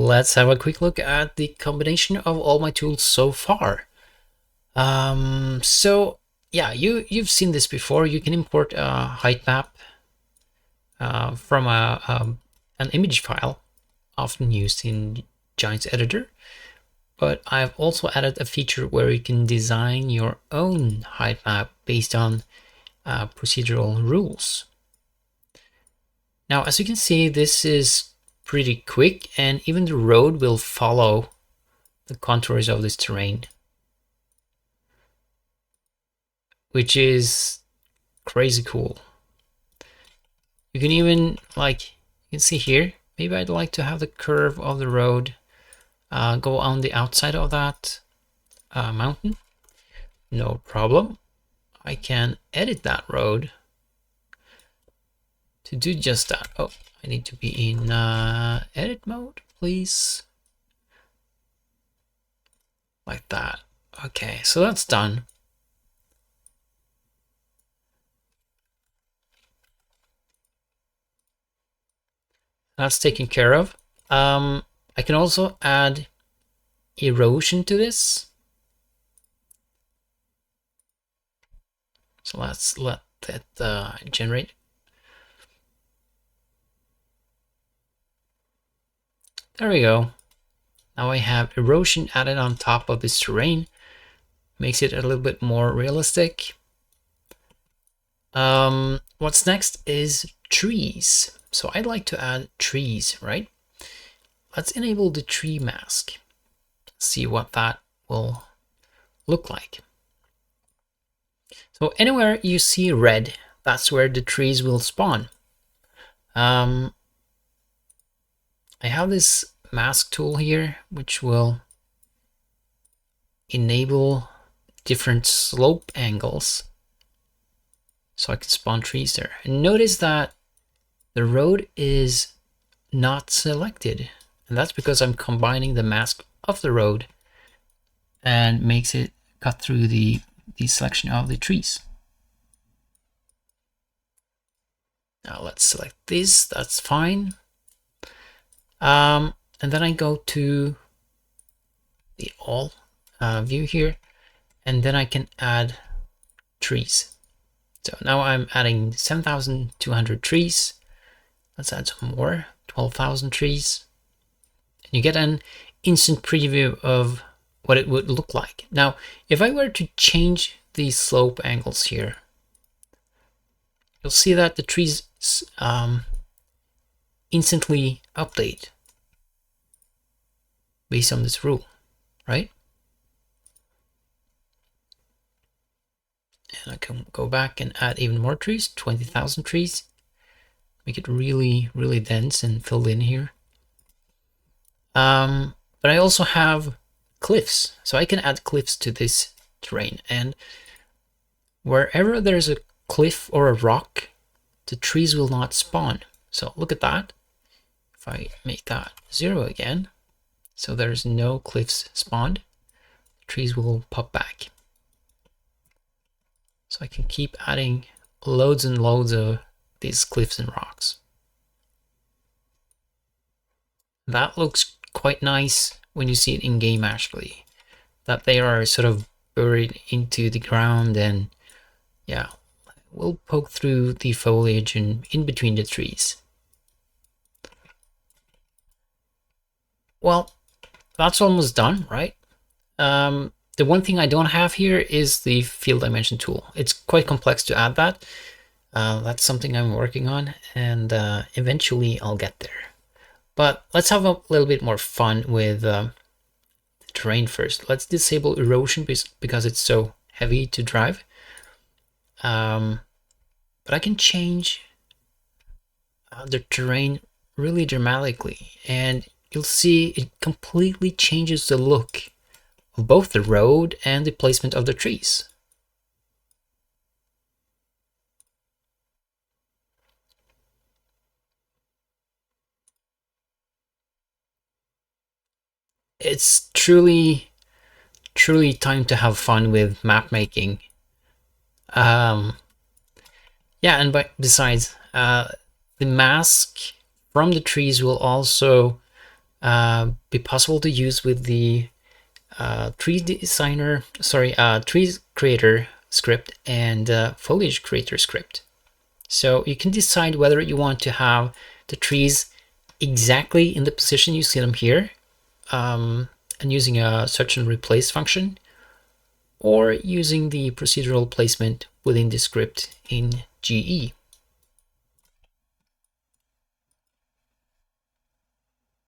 let's have a quick look at the combination of all my tools so far. So yeah, you've seen this before. You can import a height map from an image file, often used in Giants Editor. But I've also added a feature where you can design your own height map based on procedural rules. Now, as you can see, this is pretty quick, and even the road will follow the contours of this terrain, which is crazy cool. You can even, like, you can see here, maybe I'd like to have the curve of the road go on the outside of that mountain. No problem. I can edit that road to do just that. Oh, I need to be in edit mode, please. Like that. Okay, so that's done. That's taken care of. I can also add erosion to this. So let's let that generate. There we go. Now I have erosion added on top of this terrain. Makes it a little bit more realistic. What's next is trees. So I'd like to add trees, right? Let's enable the tree mask. See what that will look like. So anywhere you see red, that's where the trees will spawn. I have this mask tool here, which will enable different slope angles so I can spawn trees there. And notice that the road is not selected, and that's because I'm combining the mask of the road and makes it cut through the selection of the trees. Now let's select this, that's fine. And then I go to the all view here, and then I can add trees. So now I'm adding 7,200 trees. Let's add some more, 12,000 trees. And you get an instant preview of what it would look like. Now, if I were to change the slope angles here, you'll see that the trees instantly update based on this rule, right? And I can go back and add even more trees, 20,000 trees. Make it really, really dense and filled in here. But I also have cliffs, so I can add cliffs to this terrain. And wherever there's a cliff or a rock, the trees will not spawn. So look at that. If I make that 0 again, so there's no cliffs spawned, the trees will pop back. So I can keep adding loads and loads of these cliffs and rocks. That looks quite nice when you see it in game, actually, that they are sort of buried into the ground, and yeah, we'll poke through the foliage and in between the trees. Well, that's almost done, right? The one thing I don't have here is the field dimension tool. It's quite complex to add that. That's something I'm working on, and eventually I'll get there. But let's have a little bit more fun with the terrain first. Let's disable erosion because it's so heavy to drive. But I can change the terrain really dramatically, and you'll see it completely changes the look of both the road and the placement of the trees. It's truly time to have fun with map making. Yeah, and besides, the mask from the trees will also be possible to use with the tree creator script and foliage creator script. So you can decide whether you want to have the trees exactly in the position you see them here, and using a search and replace function, or using the procedural placement within the script in GE.